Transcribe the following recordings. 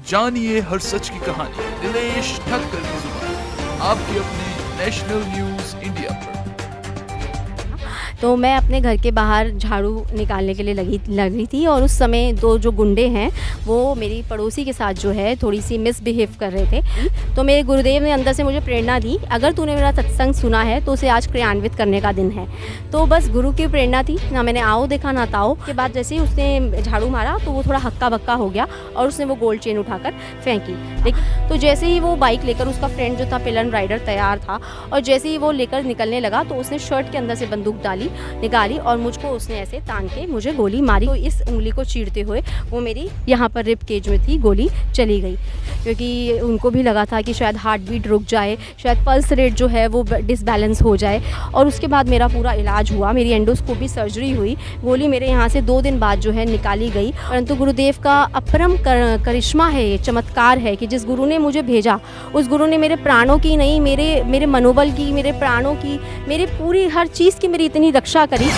जानिए हर सच की कहानी दिनेश ठक्कर की जुबान आपके अपने नेशनल न्यूज इंडिया पर। तो मैं अपने घर के बाहर झाड़ू निकालने के लिए लगी थी और उस समय दो जो गुंडे हैं वो मेरी पड़ोसी के साथ जो है थोड़ी सी मिसबिहेव कर रहे थे। तो मेरे गुरुदेव ने अंदर से मुझे प्रेरणा दी, अगर तूने मेरा सत्संग सुना है तो उसे आज क्रियान्वित करने का दिन है। तो बस गुरु की प्रेरणा थी, ना मैंने आओ देखा ना ताओ। के बाद जैसे ही उसने झाड़ू मारा तो वो थोड़ा हक्का बक्का हो गया और उसने वो गोल्ड चेन उठाकर फेंकी। लेकिन तो जैसे ही वो बाइक लेकर, उसका फ्रेंड जो था पिलन राइडर तैयार था, और जैसे ही वो लेकर निकलने लगा तो उसने शर्ट के अंदर से बंदूक निकाली और मुझको उसने ऐसे तान के मुझे गोली मारी। तो इस उंगली को चीरते हुए वो मेरी यहाँ पर रिब केज में थी, गोली चली गई। क्योंकि उनको भी लगा था कि शायद हार्ट बीट रुक जाए, शायद पल्स रेट जो है वो डिसबैलेंस हो जाए। और उसके बाद मेरा पूरा इलाज हुआ, मेरी एंडोस्कोपी सर्जरी हुई। गोली मेरे यहाँ से 2 दिन बाद जो है निकाली गई। परंतु गुरुदेव का अपरम करिश्मा है, ये चमत्कार है कि जिस गुरु ने मुझे भेजा, उस गुरु ने मेरे प्राणों की नहीं, मेरे मनोबल की, मेरे प्राणों की, मेरे पूरी हर चीज़ की मेरी इतनी रक्षा करी।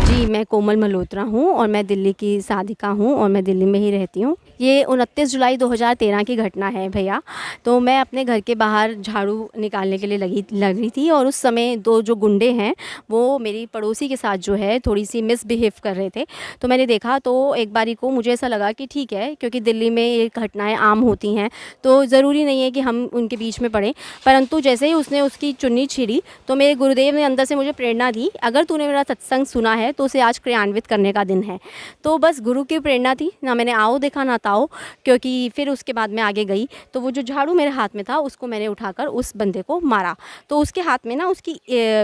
जी, मैं कोमल मल्होत्रा हूँ और मैं दिल्ली की साधिका हूँ और मैं दिल्ली में ही रहती हूँ। ये 29 जुलाई 2013 की घटना है भैया। तो मैं अपने घर के बाहर झाड़ू निकालने के लिए लगी थी और उस समय दो जो गुंडे हैं वो मेरी पड़ोसी के साथ जो है थोड़ी सी मिसबिहेव कर रहे थे। तो मैंने देखा, तो एक बारी को मुझे ऐसा लगा कि ठीक है, क्योंकि दिल्ली में ये घटनाएँ आम होती हैं तो ज़रूरी नहीं है कि हम उनके बीच में पड़ें। परंतु जैसे ही उसने उसकी चुन्नी छीड़ी तो मेरे गुरुदेव ने अंदर से मुझे प्रेरणा दी, अगर तूने मेरा सत्संग सुना है तो उसे आज क्रियान्वित करने का दिन है। तो बस गुरु की प्रेरणा थी, ना मैंने आओ देखा ना ताओ। क्योंकि फिर उसके बाद मैं आगे गई तो वो जो झाड़ू मेरे हाथ में था उसको मैंने उठाकर उस बंदे को मारा। तो उसके हाथ में ना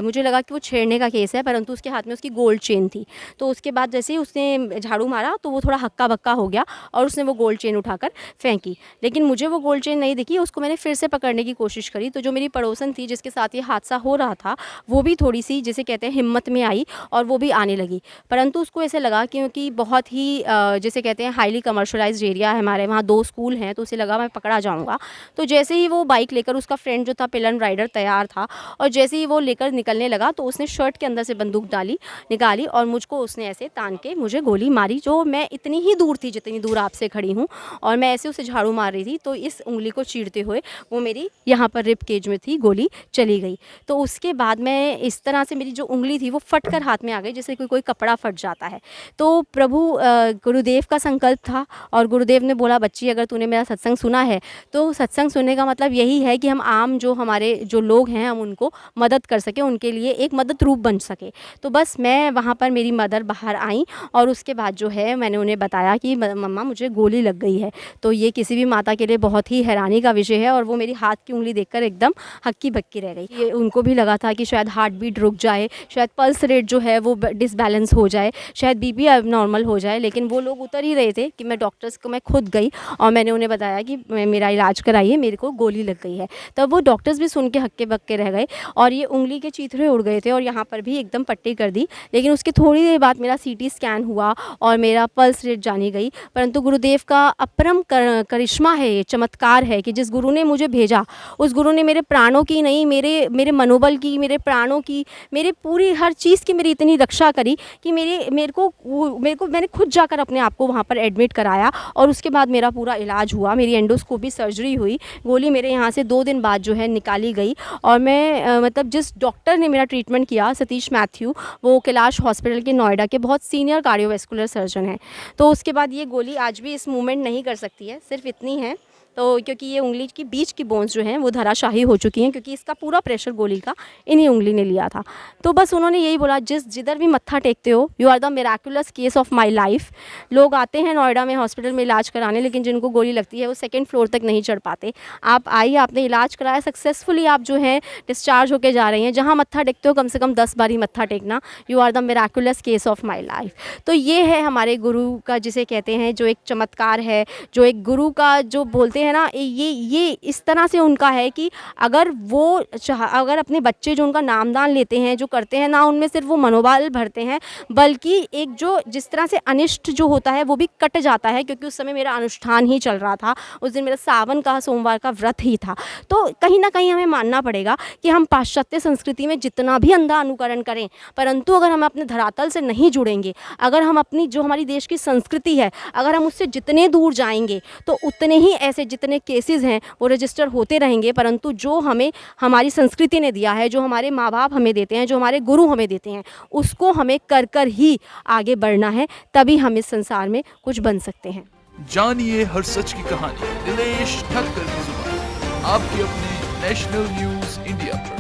मुझे लगा कि वो छेड़ने का केस है, परंतु उसके हाथ में उसकी गोल्ड चेन थी। तो उसके बाद जैसे ही उसने झाड़ू मारा तो वो थोड़ा हक्का बक्का हो गया और उसने वो गोल्ड चेन उठाकर फेंकी। लेकिन मुझे वो गोल्ड चेन नहीं दिखी, उसको मैंने फिर से पकड़ने की कोशिश करी। तो जो मेरी पड़ोसन थी जिसके साथ ये हादसा हो रहा था वो भी थोड़ी सी, जिसे कहते हैं, हिम्मत में आई और वो भी आने लगी। परंतु उसको ऐसे लगा क्योंकि बहुत ही जिसे कहते हैं हाईली कमर्शलाइज्ड एरिया है, हमारे वहाँ 2 स्कूल हैं, तो उसे लगा मैं पकड़ा जाऊँगा। तो जैसे ही वो बाइक लेकर, उसका फ्रेंड जो था पिलन राइडर तैयार था, और जैसे ही वो लेकर निकलने लगा तो उसने शर्ट के अंदर से बंदूक निकाली और मुझको उसने ऐसे तान के मुझे गोली मारी। जो मैं इतनी ही दूर थी जितनी दूर आपसे खड़ी हूँ, और मैं ऐसे उसे झाड़ू मार रही थी। तो इस उंगली को चीरते हुए वो मेरी यहाँ पर रिब केज में थी, गोली चली गई। तो उसके बाद मैं इस तरह से, मेरी जो उंगली थी वो फट कर हाथ में आ गई, जैसे कोई कपड़ा फट जाता है। तो प्रभु गुरुदेव का संकल्प था और गुरुदेव ने बोला, बच्ची अगर तूने मेरा सत्संग सुना है तो सत्संग सुनने का मतलब यही है कि हम आम जो हमारे जो लोग हैं हम उनको मदद कर सके, उनके लिए एक मदद रूप बन सके। तो बस मैं वहाँ पर, मेरी मदर बाहर आई और उसके बाद जो है मैंने उन्हें बताया कि मम्मा मुझे गोली लग गई है। तो ये किसी भी माता के लिए बहुत ही हैरानी का विषय है और वो मेरी हाथ की उंगली देखकर एकदम हक्की बक्की रह गई। ये उनको भी लगा था कि शायद हार्ट बीट रुक जाए, शायद पल्स रेट जो है वो डिसबैलेंस हो जाए, शायद बीपी नॉर्मल हो जाए। लेकिन वो लोग उतर ही रहे थे कि मैं डॉक्टर्स को मैं खुद गई और मैंने उन्हें बताया कि मेरा इलाज कराइए, मेरे को गोली लग गई है। तब वो डॉक्टर्स भी सुन के हक्के बक्के रह गए और ये उंगली के चीथड़े उड़ गए थे और यहाँ पर भी एकदम पट्टी कर दी। लेकिन उसके थोड़ी देर बाद मेरा CT स्कैन हुआ और मेरा पल्स रेट जानी गई। परंतु गुरुदेव का अपरम करिश्मा है, ये चमत्कार है कि जिस गुरु ने मुझे भेजा, उस गुरु ने मेरे प्राणों की नहीं, मेरे मनोबल की, मेरे प्राणों की, मेरे पूरी हर चीज़ की मेरी इतनी रक्षा करी कि मेरे को मैंने खुद जाकर अपने आप को वहाँ पर एडमिट कराया और उसके बाद मेरा पूरा इलाज हुआ, मेरी एंडोस्कोपी सर्जरी हुई। गोली मेरे यहाँ से 2 दिन बाद जो है निकाली गई और मैं मतलब जिस डॉक्टर ने मेरा ट्रीटमेंट किया, सतीश मैथ्यू, वो कैलाश हॉस्पिटल के नोएडा के बहुत सीनियर कार्डियोवैस्कुलर सर्जन हैं। तो उसके बाद ये गोली आज भी इस मूवमेंट नहीं कर सकती है, सिर्फ इतनी है। तो क्योंकि ये उंगली की बीच की बोन्स जो हैं वो धराशाही हो चुकी हैं, क्योंकि इसका पूरा प्रेशर गोली का इन्हीं उंगली ने लिया था। तो बस उन्होंने यही बोला, जिधर भी मत्था टेकते हो, you are the miraculous case of my life. लोग आते हैं नोएडा में हॉस्पिटल में इलाज कराने, लेकिन जिनको गोली लगती है वो 2nd फ्लोर तक नहीं चढ़ पाते। आप आइए, आपने इलाज कराया सक्सेसफुली, आप जो है डिस्चार्ज होकर जा रही हैं। जहाँ मत्था टेकते हो कम से कम 10 बार ही मत्था टेकना। You are the miraculous case of my life. तो ये है हमारे गुरु का, जिसे कहते हैं, जो एक चमत्कार है, जो एक गुरु का, जो बोलते हैं ना, ये इस तरह से उनका है कि अगर अगर अपने बच्चे जो उनका नामदान लेते हैं, जो करते हैं ना, उनमें सिर्फ वो मनोबल भरते हैं, बल्कि एक जो जिस तरह से अनिष्ट जो होता है वो भी कट जाता है। क्योंकि उस समय मेरा अनुष्ठान ही चल रहा था, उस दिन मेरा सावन का सोमवार का व्रत ही था। तो कहीं ना कहीं हमें मानना पड़ेगा कि हम पाश्चात्य संस्कृति में जितना भी अंधा अनुकरण करें, परंतु अगर हम अपने धरातल से नहीं जुड़ेंगे, अगर हम अपनी जो हमारी देश की संस्कृति है, अगर हम उससे जितने दूर जाएंगे तो उतने ही ऐसे जितने केसेस हैं वो रजिस्टर होते रहेंगे। परंतु जो हमें हमारी संस्कृति ने दिया है, जो हमारे माँ बाप हमें देते हैं, जो हमारे गुरु हमें देते हैं, उसको हमें कर कर ही आगे बढ़ना है, तभी हम इस संसार में कुछ बन सकते हैं। जानिए हर सच की कहानी दिनेश ठक्कर की जुबान, आपके अपने नेशनल न्यूज़ इंडिया पर।